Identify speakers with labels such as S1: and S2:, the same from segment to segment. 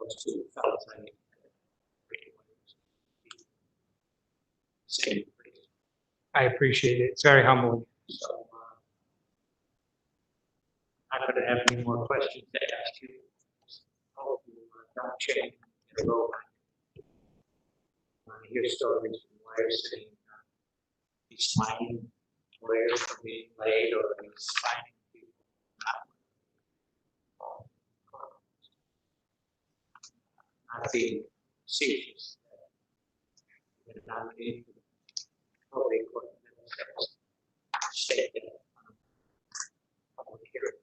S1: those two fellows I say.
S2: I appreciate it. It's very humbling.
S1: So I'm not going to have any more questions to ask you. Hope you don't change the road. I hear stories from lawyers saying he's finding lawyers for being late, or he's finding people not being serious. The nominee for the probate court state that public hearing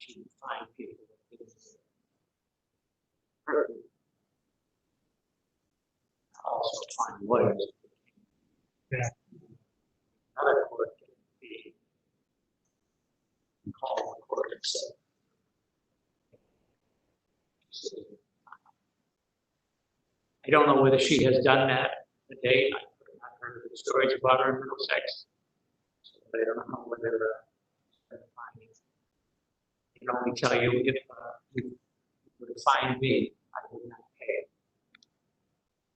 S1: to find people that hurt. Also find lawyers.
S2: Yeah.
S1: Another court can be called the court itself. I don't know whether she has done that to date. I've heard the stories about her in Middlesex, but I don't know whether I can only tell you if you would find me, I would not pay.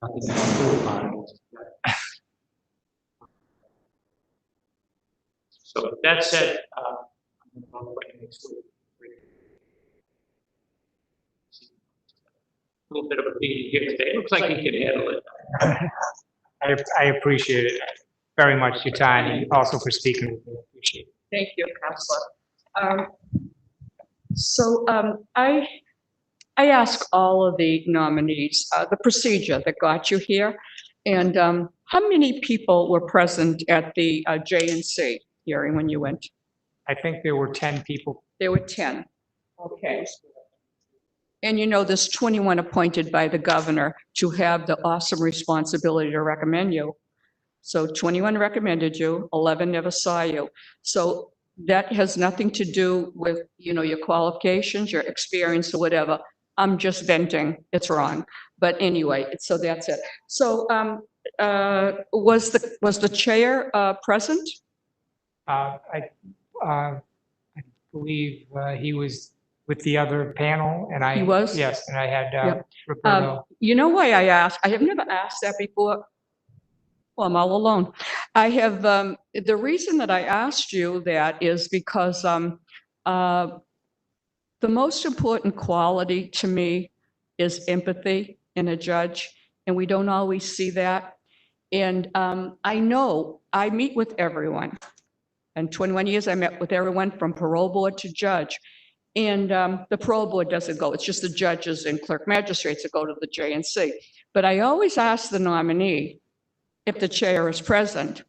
S1: Nothing I can do about it. So with that said, I'm going to go away next week. A little bit of a beating here today. Looks like he can handle it.
S2: I appreciate it very much, your time, and also for speaking with me. I appreciate it.
S3: Thank you, Counselor. I ask all of the nominees the procedure that got you here, and how many people were present at the J&C hearing when you went?
S2: I think there were 10 people.
S3: There were 10. Okay. And you know, there's 21 appointed by the governor to have the awesome responsibility to recommend you. So 21 recommended you, 11 never saw you. So that has nothing to do with, you know, your qualifications, your experience or whatever. I'm just venting, it's wrong. But anyway, so that's it. So was the chair present?
S2: I believe he was with the other panel, and I.
S3: He was?
S2: Yes, and I had
S3: Yep.
S2: Roberto.
S3: You know why I asked? I have never asked that before. Well, I'm all alone. I have, the reason that I asked you that is because the most important quality to me is empathy in a judge, and we don't always see that. And I know I meet with everyone. In 21 years, I met with everyone from parole board to judge. And the parole board doesn't go. It's just the judges and clerk magistrates that go to the J&C. But I always ask the nominee, if the chair is present,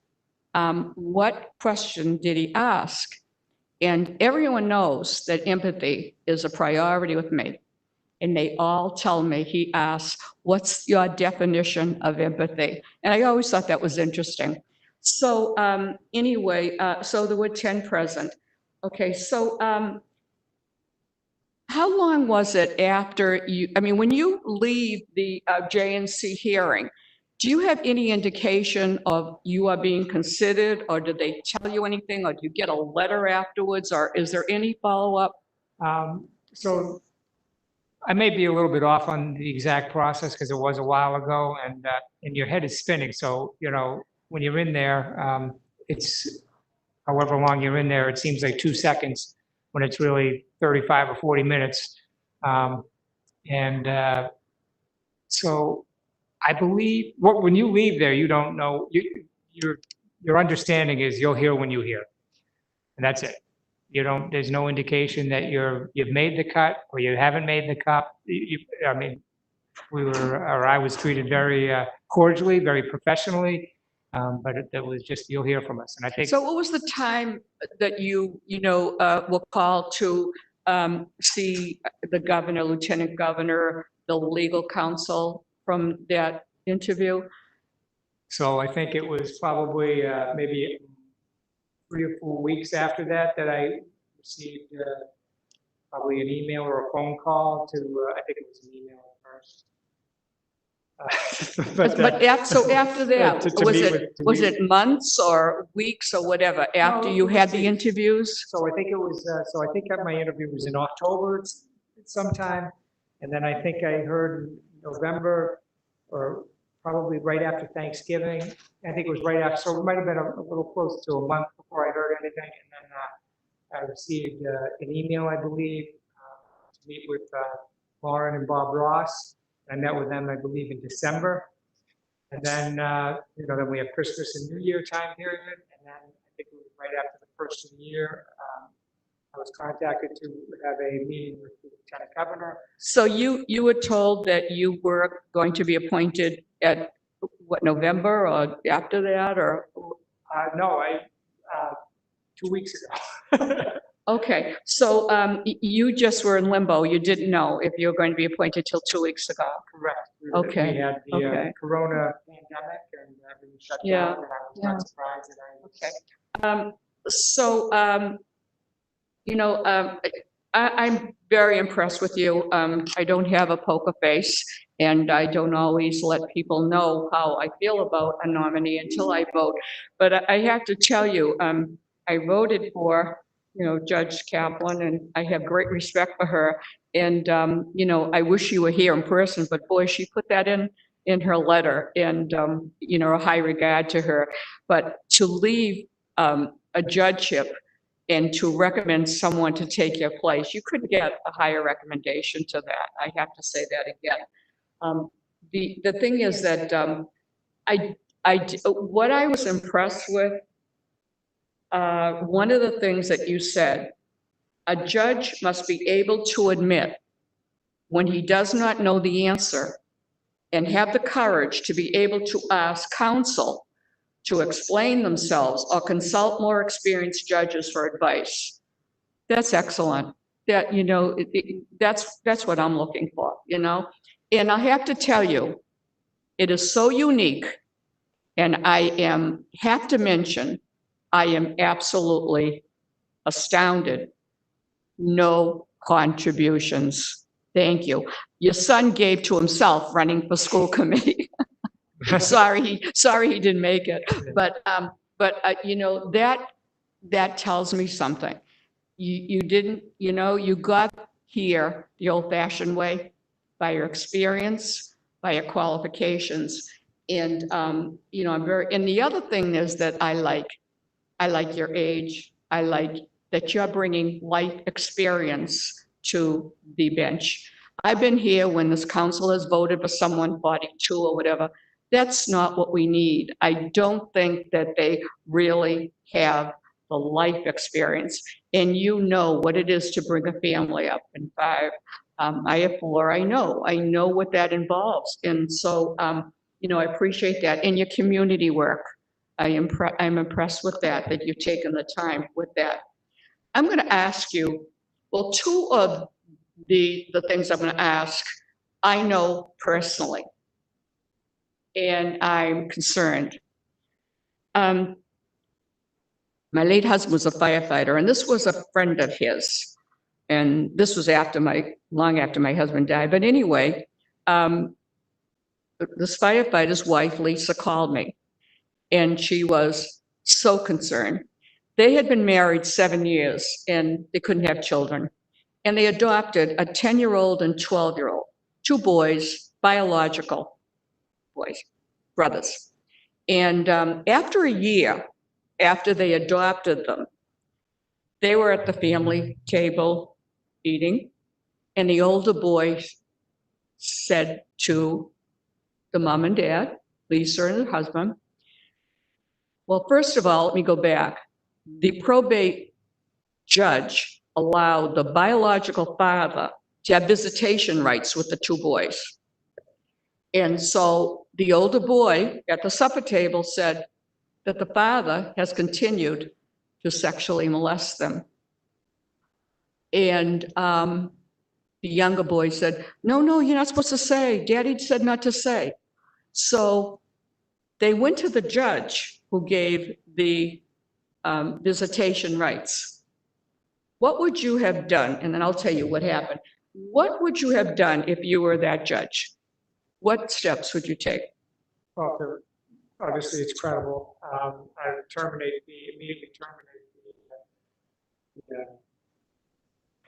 S3: what question did he ask? And everyone knows that empathy is a priority with me. And they all tell me, he asked, what's your definition of empathy? And I always thought that was interesting. So anyway, so there were 10 present. Okay, so how long was it after you, I mean, when you leave the J&C hearing, do you have any indication of you are being considered, or did they tell you anything, or do you get a letter afterwards, or is there any follow-up?
S2: So I may be a little bit off on the exact process because it was a while ago, and your head is spinning. So, you know, when you're in there, it's however long you're in there, it seems like 2 seconds when it's really 35 or 40 minutes. So I believe when you leave there, you don't know, your understanding is you'll hear when you hear, and that's it. There's no indication that you've made the cut or you haven't made the cut. I mean, I was treated very cordially, very professionally, but it was just, you'll hear from us. And I think.
S3: So what was the time that you were called to see the governor, lieutenant governor, the legal counsel from that interview?
S2: So I think it was probably maybe 3 or 4 weeks after that I received probably an email or a phone call to, I think it was an email first.
S3: So after that, was it months or weeks or whatever after you had the interviews?
S2: So I think it was, I think my interview was in October sometime. And then I think I heard in November, or probably right after Thanksgiving, I think it was right after, so it might have been a little close to a month before I heard anything. And then I received an email, I believe, to meet with Lauren and Bob Ross. I met with them, I believe, in December. And then, then we have Christmas and New Year time period. And then I think it was right after the first of the year, I was contacted to have a meeting with the Lieutenant Governor.
S3: So you were told that you were going to be appointed at what, November or after that, or?
S2: No, 2 weeks ago.
S3: Okay, so you just were in limbo. You didn't know if you were going to be appointed till 2 weeks ago.
S2: Correct.
S3: Okay,
S2: We had the
S3: okay.
S2: Corona pandemic and everything shut
S3: Yeah,
S2: down, and I was
S3: yeah.
S2: not surprised that I was.
S3: Okay. I'm very impressed with you. I don't have a poker face, and I don't always let people know how I feel about a nominee until I vote. But I have to tell you, I voted for, Judge Kaplan, and I have great respect for her. And, I wish you were here in person, but boy, she put that in her letter, and, a high regard to her. But to leave a judgeship and to recommend someone to take your place, you couldn't get a higher recommendation to that. I have to say that again. The thing is that what I was impressed with, one of the things that you said, a judge must be able to admit when he does not know the answer and have the courage to be able to ask counsel to explain themselves or consult more experienced judges for advice. That's excellent. That, that's what I'm looking for, And I have to tell you, it is so unique. And I have to mention, I am absolutely astounded. No contributions. Thank you. Your son gave to himself running for school committee. Sorry he didn't make it. But that tells me something. You didn't, you got here the old-fashioned way, by your experience, by your qualifications. And, I'm and the other thing is that I like your age. I like that you're bringing life experience to the bench. I've been here when this council has voted for someone 42 or whatever. That's not what we need. I don't think that they really have the life experience. And you know what it is to bring a family up in 5. I have 4. I know what that involves. And so, I appreciate that. And your community work, I'm impressed with that you've taken the time with that. I'm going to ask you, well, 2 of the things I'm going to ask, I know personally, and I'm concerned. My late husband was a firefighter, and this was a friend of his. And this was long after my husband died. But anyway, this firefighter's wife, Lisa, called me, and she was so concerned. They had been married 7 years, and they couldn't have children. And they adopted a 10-year-old and 12-year-old, 2 boys, biological boys, brothers. And after a year, after they adopted them, they were at the family table eating, and the older boy said to the mom and dad, Lisa and her husband, well, first of all, let me go back. The probate judge allowed the biological father to have visitation rights with the 2 boys. And so the older boy at the supper table said that the father has continued to sexually molest them. And the younger boy said, no, you're not supposed to say. Daddy said not to say. So they went to the judge who gave the visitation rights. What would you have done? And then I'll tell you what happened. What would you have done if you were that judge? What steps would you take?
S2: Well, obviously it's credible. I would immediately terminate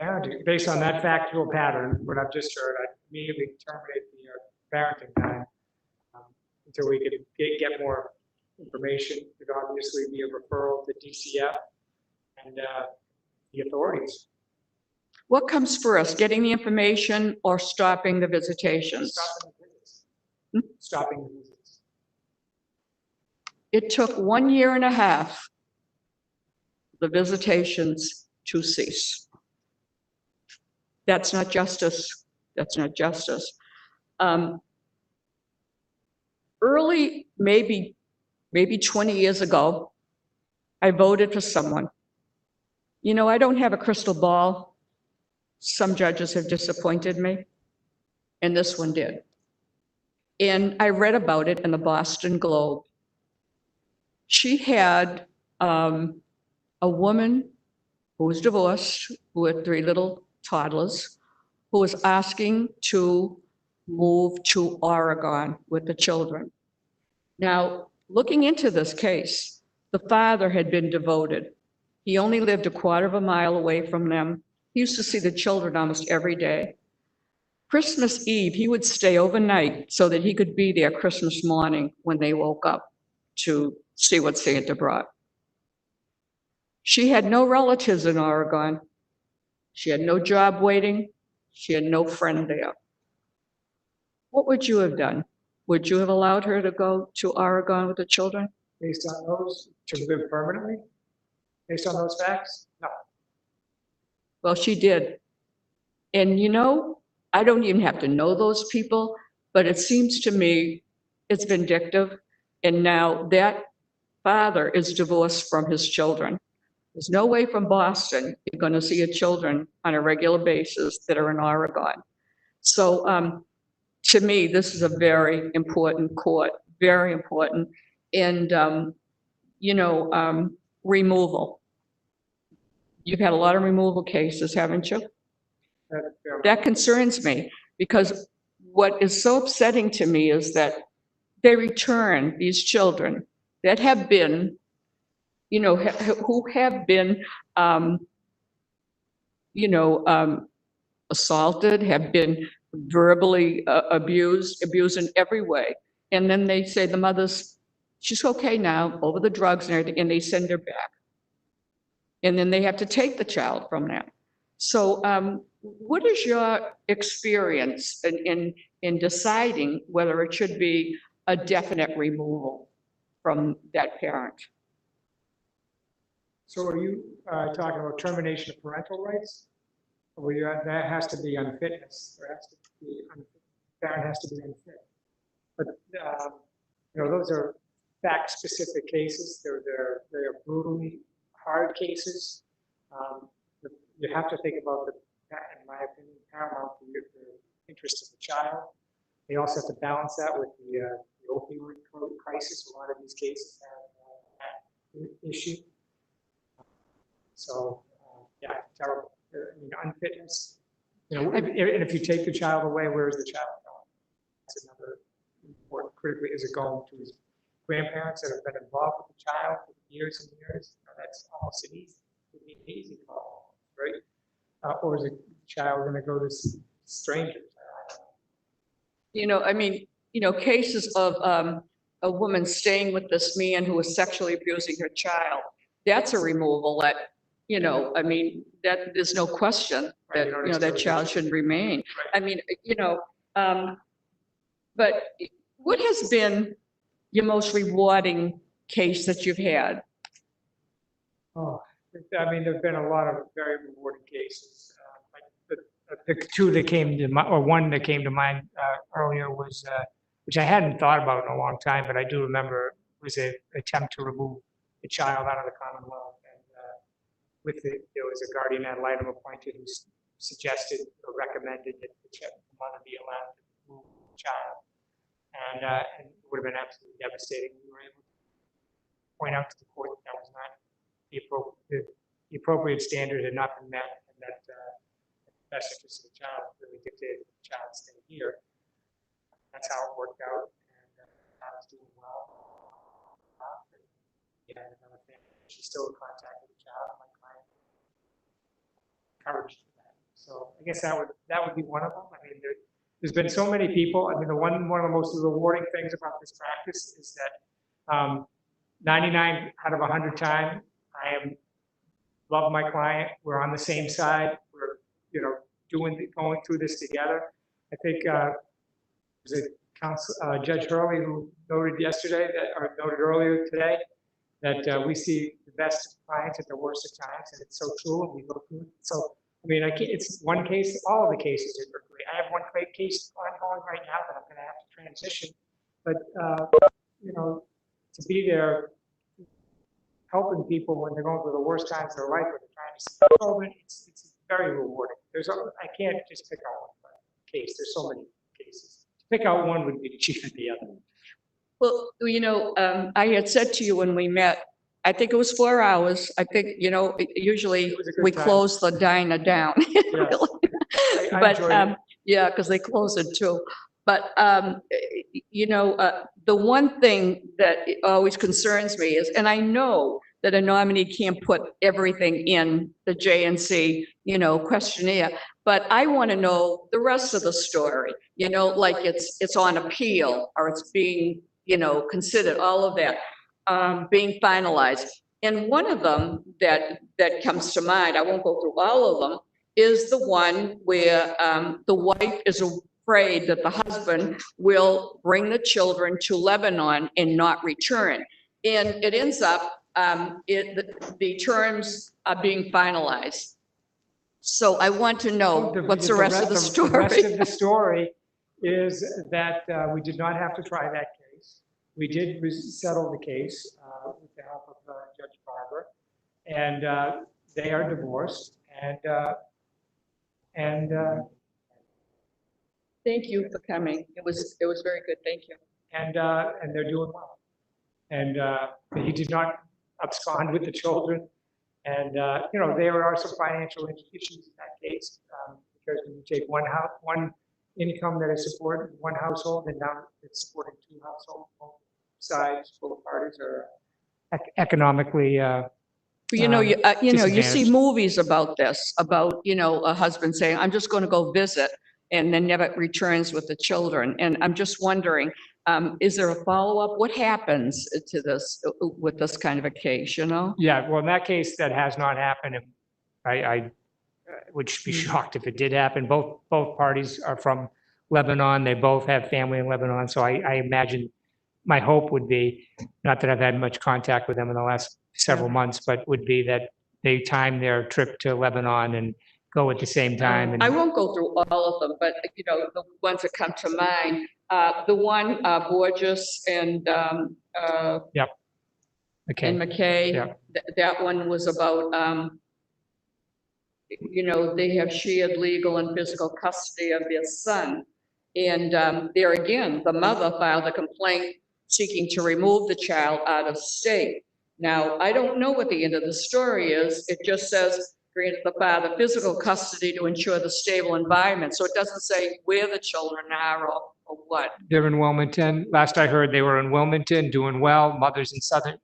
S2: parenting, based on that factual pattern, what I've just heard, I'd immediately terminate the parenting time until we could get more information. It would obviously be a referral to DCF and the authorities.
S3: What comes first, getting the information or stopping the visitations?
S2: Stopping the visits. Stopping the visits.
S3: It took 1.5 years the visitations to cease. That's not justice. That's not justice. Early, maybe 20 years ago, I voted for someone. You know, I don't have a crystal ball. Some judges have disappointed me, and this one did. And I read about it in the Boston Globe. She had a woman who was divorced with 3 little toddlers who was asking to move to Oregon with the children. Now, looking into this case, the father had been devoted. He only lived 1/4 mile away from them. He used to see the children almost every day. Christmas Eve, he would stay overnight so that he could be there Christmas morning when they woke up to see what Santa brought. She had no relatives in Oregon. She had no job waiting. She had no friend there. What would you have done? Would you have allowed her to go to Oregon with the children?
S2: Based on those, to live permanently? Based on those facts? No.
S3: Well, she did. And you know, I don't even have to know those people, but it seems to me it's vindictive. And now that father is divorced from his children. There's no way from Boston you're going to see your children on a regular basis that are in Oregon. So to me, this is a very important court, very important. And, removal. You've had a lot of removal cases, haven't you? That concerns me because what is so upsetting to me is that they return these children that have been, who have been, assaulted, have been verbally abused in every way. And then they say the mother's, she's okay now, over the drugs and everything, and they send her back. And then they have to take the child from them. So what is your experience in deciding whether it should be a definite removal from that parent?
S2: So are you talking about termination of parental rights? Or that has to be unfitness. There has to be parent has to be unfit. But those are fact-specific cases. They're brutally hard cases. You have to think about in my opinion, paramount the interest of the child. They also have to balance that with the opioid crisis. A lot of these cases have that issue. So terrible. Unfitness. And if you take the child away, where is the child going? That's another important. Critically, is it going to his grandparents that have been involved with the child for years and years? That's almost an easy call, right? Or is the child going to go to strangers?
S3: Cases of a woman staying with this man who was sexually abusing her child. That's a removal that. That there's no question that, that child should remain. But what has been your most rewarding case that you've had?
S2: Oh, there've been a lot of very rewarding cases. The two that came to mind, or one that came to mind earlier was, which I hadn't thought about in a long time, but I do remember, was an attempt to remove a child out of the Commonwealth. There was a guardian ad litem appointed who suggested or recommended that the mother be allowed to move the child. And it would have been absolutely devastating. We were able to point out to the court that was not the appropriate standard had not been met, and that the best interest of the child really dictated that the child stay here. That's how it worked out, and the child's doing well. Another family. She's still in contact with the child. My client encouraged that. So I guess that would be one of them. I mean, there's been so many people. I mean, one of the most rewarding things about this practice is that 99 out of 100 times, love my client. We're on the same side. We're, going through this together. I think was it Judge Hurley who noted yesterday or noted earlier today that we see the best clients at the worst of times, and it's so true. And we go through it. So I mean, it's one case. All of the cases are great. I have one great case ongoing right now that I'm going to have to transition, but to be there helping people when they're going through the worst times of their life, when they're trying to start over, it's very rewarding. I can't just pick out one case. There's so many cases. To pick out one would be to cheat the other.
S3: Well, I had said to you when we met, I think it was 4 hours. I think, usually we
S2: time.
S3: close the diner down.
S2: Yes. I
S3: But,
S2: enjoyed it.
S3: yeah, because they close it too. But, the one thing that always concerns me is, and I know that a nominee can't put everything in the JNC, questionnaire, but I want to know the rest of the story, like it's on appeal or it's being, considered, all of that, being finalized. And one of them that comes to mind, I won't go through all of them, is the one where the wife is afraid that the husband will bring the children to Lebanon and not return. And it ends up, the terms are being finalized. So I want to know what's the rest of the story.
S2: The rest of the story is that we did not have to try that case. We did settle the case with the help of Judge Barber, and they are divorced. And
S3: thank you for coming. It was very good. Thank you.
S2: And they're doing well. And he did not abscond with the children. And there are some financial issues in that case because when you take one income that is supporting one household and now it's supporting two households, both sides, both parties are economically.
S3: You see movies about this, about, a husband saying, I'm just going to go visit, and then never returns with the children. And I'm just wondering, is there a follow-up? What happens to this with this kind of a case,
S2: Yeah, well, in that case, that has not happened. I would be shocked if it did happen. Both parties are from Lebanon. They both have family in Lebanon. So I imagine my hope would be, not that I've had much contact with them in the last several months, but would be that they time their trip to Lebanon and go at the same time. And
S3: I won't go through all of them, but the ones that come to mind, the one Borges and
S2: okay.
S3: and McKay,
S2: Yep.
S3: that one was about they have shared legal and physical custody of their son, and there again, the mother filed a complaint seeking to remove the child out of state. Now, I don't know what the end of the story is. It just says, granted the father physical custody to ensure the stable environment. So it doesn't say where the children are or what.
S2: They're in Wilmington. Last I heard, they were in Wilmington, doing well. Mother's in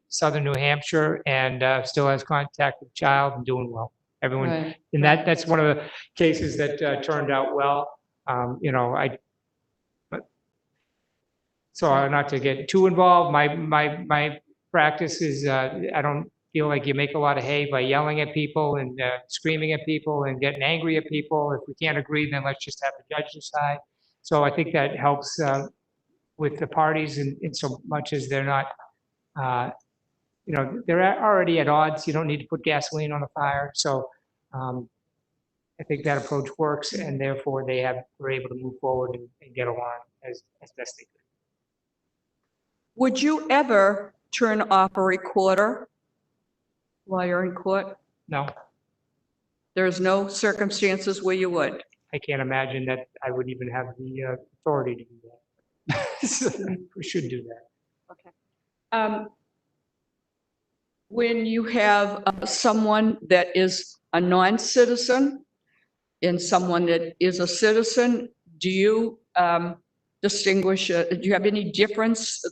S2: southern New Hampshire, and still has contact with the child and doing well. Everyone,
S3: Right.
S2: And that's one of the cases that turned out well. So not to get too involved, my practice is I don't feel like you make a lot of hay by yelling at people and screaming at people and getting angry at people. If we can't agree, then let's just have the judge decide. So I think that helps with the parties in so much as they're not, they're already at odds. You don't need to put gasoline on the fire. So I think that approach works, and therefore we're able to move forward and get along as best they could.
S3: Would you ever turn off a recorder while you're in court?
S2: No,
S3: There's no circumstances where you would.
S2: I can't imagine that I would even have the authority to do that. So we should do that.
S3: Okay. When you have someone that is a non-citizen and someone that is a citizen, do you distinguish, do you have any difference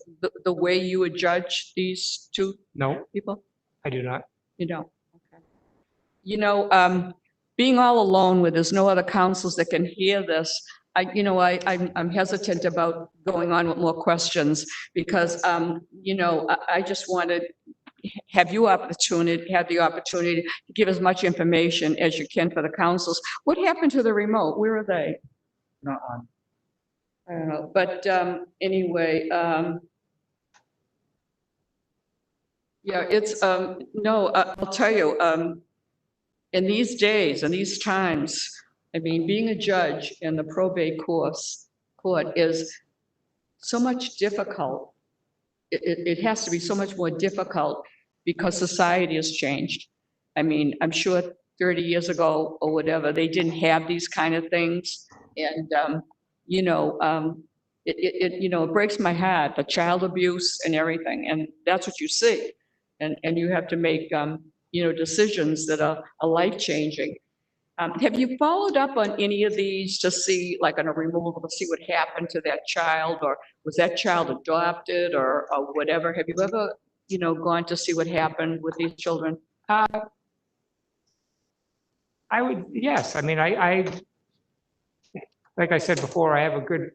S3: the way you would judge these two
S2: No,
S3: people?
S2: I do not.
S3: You don't? Okay. being all alone where there's no other councils that can hear this, I'm hesitant about going on with more questions because, I just wanted have the opportunity to give as much information as you can for the councils. What happened to the remote? Where are they?
S2: Not on.
S3: I don't know, but anyway, yeah, it's, no, I'll tell you, in these days, in these times, I mean, being a judge in the probate court is so much difficult. It has to be so much more difficult because society has changed. I mean, I'm sure 30 years ago or whatever, they didn't have these kind of things. And, it breaks my heart, the child abuse and everything. And that's what you see. And you have to make, decisions that are life-changing. Have you followed up on any of these to see, like on a removal, to see what happened to that child, or was that child adopted or whatever? Have you ever, gone to see what happened with these children?
S2: I would, yes. I mean, like I said before, I have a good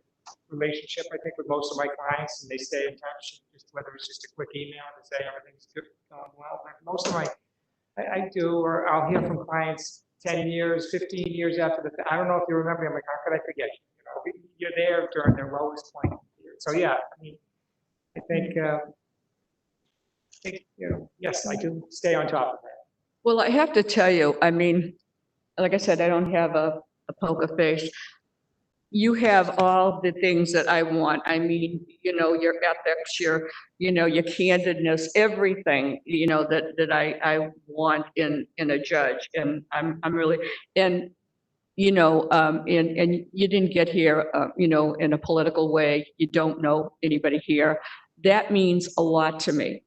S2: relationship, I think, with most of my clients, and they stay in touch, just whether it's just a quick email to say everything's good, well. But most of I do, or I'll hear from clients 10 years, 15 years after the fact. I don't know if you remember me. I'm like, how could I forget you? You're there during their lowest point. So yeah, I mean, I think, yes, I do stay on top of that.
S3: Well, I have to tell you, I mean, like I said, I don't have a poker face. You have all the things that I want. I mean, your ethics, your candidness, everything, that I want in a judge. And I'm really, and, and you didn't get here, in a political way. You don't know anybody here. That means a lot to me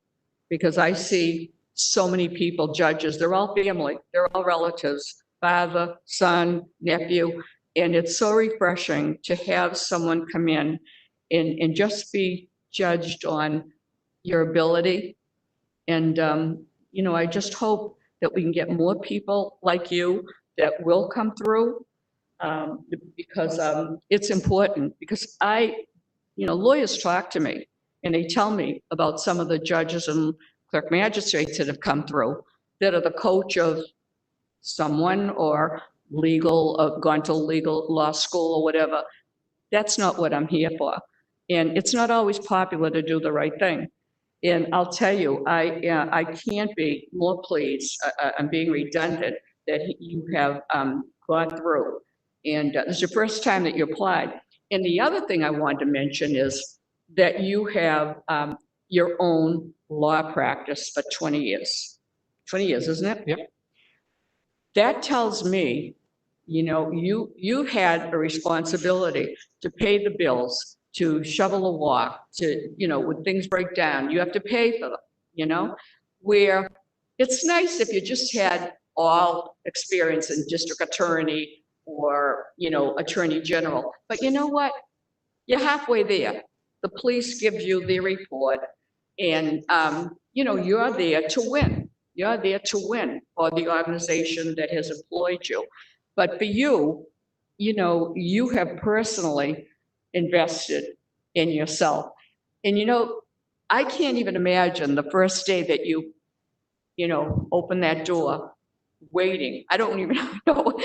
S3: because I see so many people, judges, they're all family, they're all relatives, father, son, nephew. And it's so refreshing to have someone come in and just be judged on your ability. And, I just hope that we can get more people like you that will come through because it's important. Because lawyers talk to me and they tell me about some of the judges and clerk magistrates that have come through that are the coach of someone or gone to legal law school or whatever. That's not what I'm here for. And it's not always popular to do the right thing. And I'll tell you, I can't be more pleased, I'm being redundant, that you have gone through. And this is your first time that you applied. And the other thing I wanted to mention is that you have your own law practice for 20 years. 20 years, isn't it?
S2: Yep.
S3: That tells me, you had a responsibility to pay the bills, to shovel a walk, to, when things break down, you have to pay for them, where it's nice if you just had all experience in district attorney or, attorney general. But you know what? You're halfway there. The police give you the report and, you're there to win. You're there to win for the organization that has employed you. But for you, you have personally invested in yourself. And, I can't even imagine the first day that you, open that door waiting. I don't even know.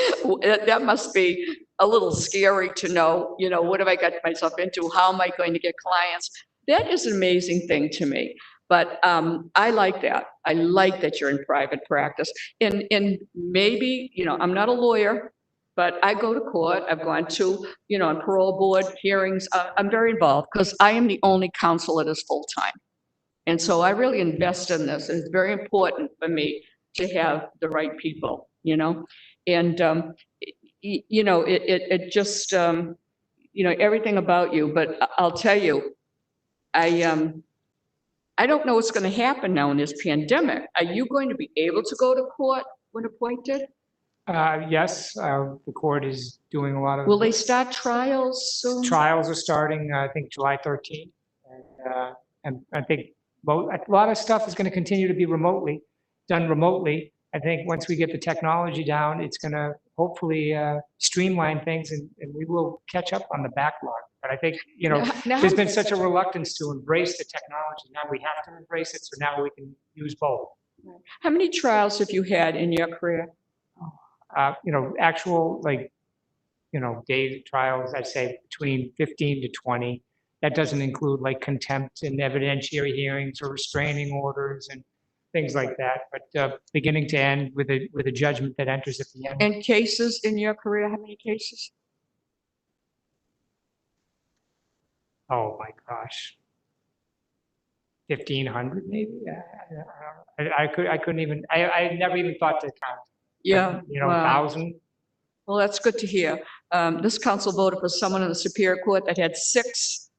S3: That must be a little scary to know, what have I got myself into? How am I going to get clients? That is an amazing thing to me. But I like that. I like that you're in private practice. And maybe, I'm not a lawyer, but I go to court. I've gone to, on parole board hearings. I'm very involved because I am the only counsel that is full-time. And so I really invest in this. And it's very important for me to have the right people, and, it just, everything about you. But I'll tell you, I don't know what's going to happen now in this pandemic. Are you going to be able to go to court when appointed?
S2: Yes, the court is doing a lot of.
S3: Will they start trials soon?
S2: Trials are starting, I think, July 13th. And I think a lot of stuff is going to continue to be done remotely. I think once we get the technology down, it's going to hopefully streamline things and we will catch up on the backlog. But I think,
S3: Now,
S2: there's been such a reluctance to embrace the technology. Now we have to embrace it, so now we can use both.
S3: how many trials have you had in your career?
S2: Actual day trials, I'd say between 15 to 20. That doesn't include like contempt and evidentiary hearings or restraining orders and things like that. But beginning to end with a judgment that enters at the end.
S3: And cases in your career, how many cases?
S2: Oh my gosh. 1,500 maybe? I couldn't even, I never even thought to count.
S3: Yeah. Wow.
S2: 1,000.
S3: Well, that's good to hear. This council voted for someone in the Superior Court that had 6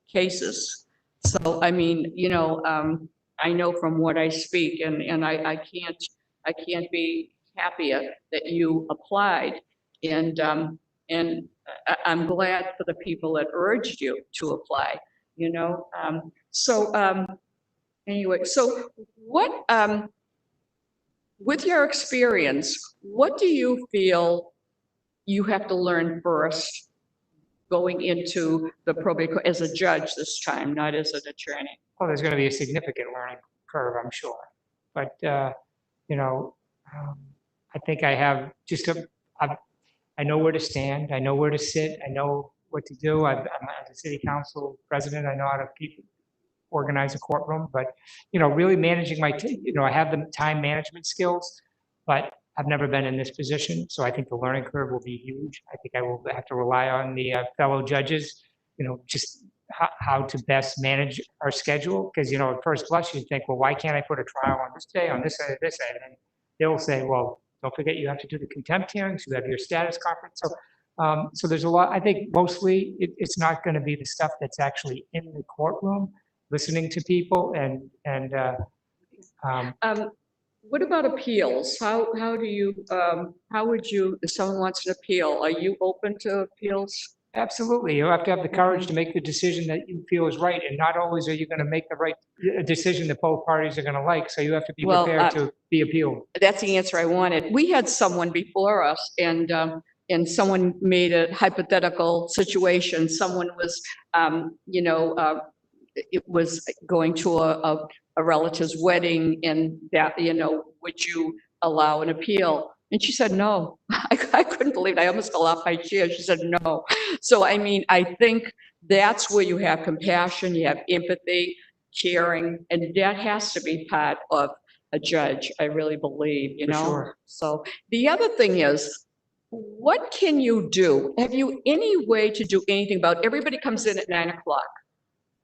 S3: cases. So, I mean, I know from what I speak, and I can't be happier that you applied. And I'm glad for the people that urged you to apply, Anyway, so what, with your experience, what do you feel you have to learn first going into the probate court as a judge this time, not as an attorney?
S2: Well, there's going to be a significant learning curve, I'm sure. But, I think I have I know where to stand. I know where to sit. I know what to do. I'm as a city council president, I know how to organize a courtroom, but, really managing I have the time management skills, but I've never been in this position. So I think the learning curve will be huge. I think I will have to rely on the fellow judges, just how to best manage our schedule. Because, at first blush, you think, well, why can't I put a trial on this day, on this day, this day? And then they'll say, well, don't forget you have to do the contempt hearings, you have your status conference. So there's a lot. I think mostly it's not going to be the stuff that's actually in the courtroom, listening to people
S3: What about appeals? How would you, if someone wants an appeal, are you open to appeals?
S2: Absolutely. You have to have the courage to make the decision that you feel is right. And not always are you going to make the right decision that both parties are going to like. So you have to be prepared to be appealed.
S3: That's the answer I wanted. We had someone before us and someone made a hypothetical situation. Someone was, it was going to a relative's wedding and that, would you allow an appeal? And she said, no. I couldn't believe it. I almost fell off my chair. She said, no. So, I think that's where you have compassion, you have empathy, caring, and that has to be part of a judge, I really believe,
S2: For sure.
S3: So the other thing is, what can you do? Have you any way to do anything about, everybody comes in at 9 o'clock.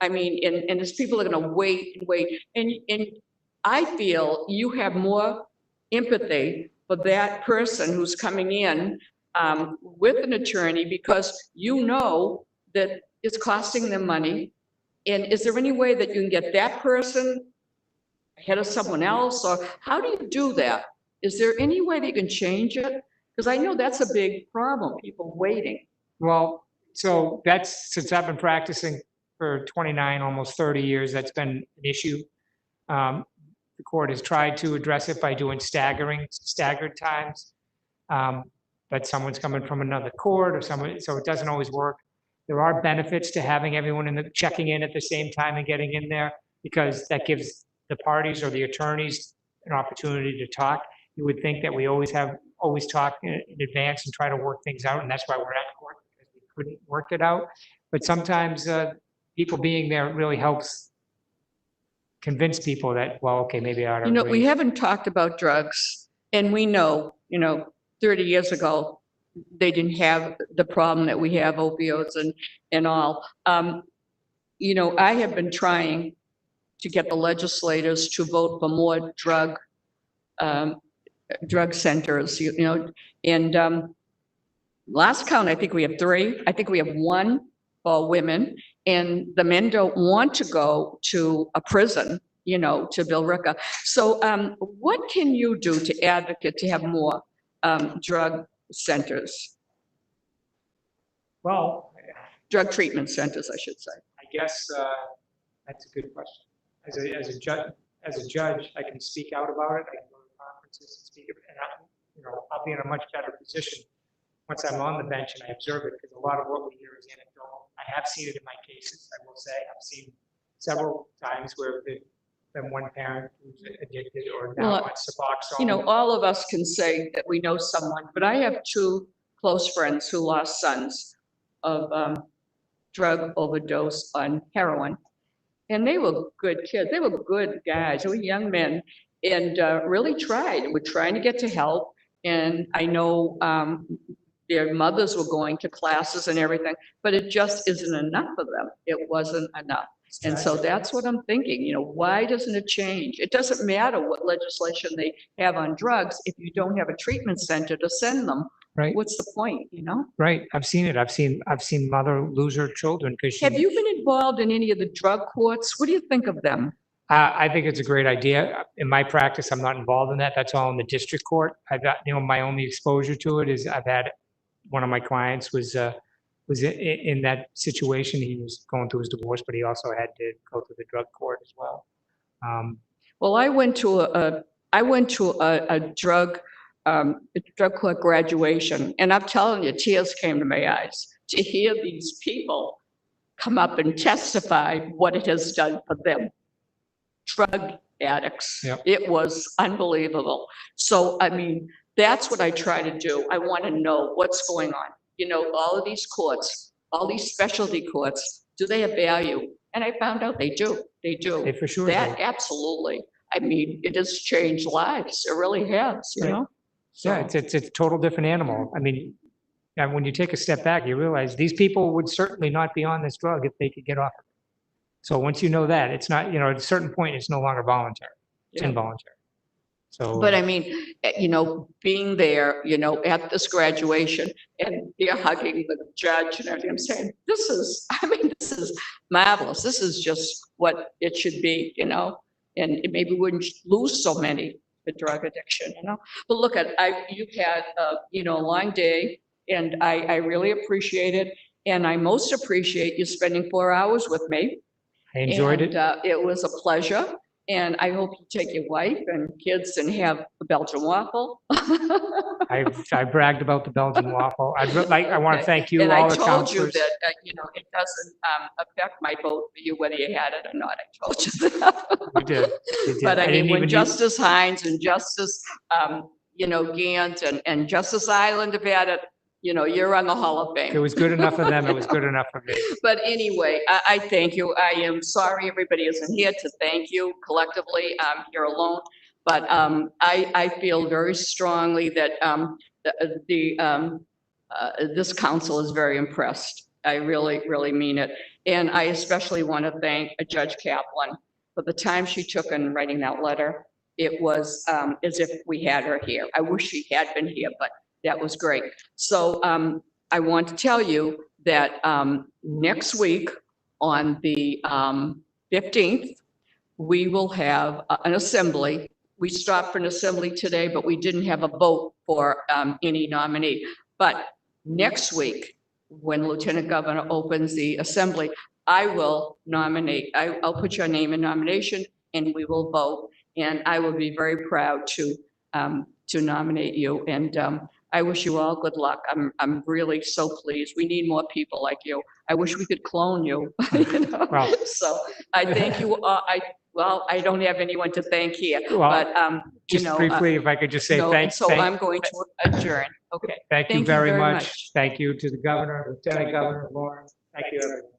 S3: And there's people that are gonna wait and wait. And I feel you have more empathy for that person who's coming in with an attorney because that it's costing them money. And is there any way that you can get that person ahead of someone else? Or how do you do that? Is there any way that you can change it? Because I know that's a big problem, people waiting.
S2: Well, so that's, since I've been practicing for 29, almost 30 years, that's been an issue. The court has tried to address it by doing staggered times. But someone's coming from another court or someone, so it doesn't always work. There are benefits to having everyone checking in at the same time and getting in there, because that gives the parties or the attorneys an opportunity to talk. You would think that we always talk in advance and try to work things out, and that's why we're at court, because we couldn't work it out. But sometimes people being there really helps convince people that, well, okay, maybe I ought to
S3: We haven't talked about drugs, and we know, 30 years ago, they didn't have the problem that we have, opioids and all. I have been trying to get the legislators to vote for more drug centers, and last count, I think we have 3. I think we have 1 for women, and the men don't want to go to a prison, to Billerica. So what can you do to advocate to have more drug centers?
S2: Well,
S3: drug treatment centers, I should say.
S2: I guess that's a good question. As a judge, I can speak out about it. I can go to conferences and speak, and I'll be in a much better position once I'm on the bench and I observe it, because a lot of what we hear is anecdotal. I have seen it in my cases, I will say. I've seen several times where there's been one parent who's addicted or now
S3: Well,
S2: on Suboxone.
S3: You know, all of us can say that we know someone, but I have two close friends who lost sons of drug overdose on heroin. And they were good kids. They were good guys. They were young men and really tried. Were trying to get to help. And I know their mothers were going to classes and everything, but it just isn't enough for them. It wasn't enough. And so that's what I'm thinking, you know, why doesn't it change? It doesn't matter what legislation they have on drugs if you don't have a treatment center to send them.
S2: Right.
S3: What's the point, you know?
S2: Right. I've seen it. I've seen mother lose her children because she.
S3: Have you been involved in any of the drug courts? What do you think of them?
S2: I think it's a great idea. In my practice, I'm not involved in that. That's all in the district court. I've got, my only exposure to it is I've had one of my clients was in that situation. He was going through his divorce, but he also had to go through the drug court as well.
S3: Well, I went to a drug court graduation, and I'm telling you, tears came to my eyes to hear these people come up and testify what it has done for them. Drug addicts.
S2: Yep.
S3: It was unbelievable. So, I mean, that's what I try to do. I want to know what's going on. You know, all of these courts, all these specialty courts, do they have value? And I found out they do. They do.
S2: They for sure
S3: That
S2: do.
S3: absolutely. I mean, it has changed lives. It really has, you
S2: Right.
S3: know?
S2: Yeah, it's a total different animal. I mean, and when you take a step back, you realize these people would certainly not be on this drug if they could get off of it. So once you know that, it's not, at a certain point, it's no longer voluntary. It's
S3: Yeah.
S2: involuntary. So.
S3: But I mean, you know, being there, you know, at this graduation and they're hugging the judge and everything, I'm saying, this is marvelous. This is just what it should be, you know, and it maybe wouldn't lose so many for drug addiction, you know. But look at, you've had, a long day, and I really appreciate it. And I most appreciate you spending 4 hours with me.
S2: I enjoyed it.
S3: It was a pleasure. And I hope you take your wife and kids and have a Belgian waffle.
S2: I bragged about the Belgian waffle. I want to thank you,
S3: And
S2: all
S3: I
S2: the
S3: told you
S2: counselors.
S3: that, it doesn't affect my vote for you whether you had it or not. I told you that.
S2: You did.
S3: But I mean,
S2: didn't
S3: when
S2: even
S3: Justice Hines and Justice, Gant and Justice Island have had it, you're on the Hall of
S2: It
S3: Fame.
S2: was good enough for them. It was good enough for me.
S3: But anyway, I thank you. I am sorry everybody isn't here to thank you collectively. You're alone. But I feel very strongly that this council is very impressed. I really, really mean it. And I especially want to thank Judge Kaplan for the time she took in writing that letter. It was as if we had her here. I wish she had been here, but that was great. So I want to tell you that next week on the 15th, we will have an assembly. We stopped for an assembly today, but we didn't have a vote for any nominee. But next week, when Lieutenant Governor opens the assembly, I will nominate. I'll put your name in nomination and we will vote. And I will be very proud to nominate you. And I wish you all good luck. I'm really so pleased. We need more people like you. I wish we could clone you.
S2: Well.
S3: So I thank you. I don't have anyone to thank here,
S2: Well,
S3: but
S2: Just briefly, if I could just say thanks.
S3: So I'm going to adjourn. Okay.
S2: Thank you very much. Thank you to the governor, Lieutenant Governor, Lawrence. Thank you, everyone.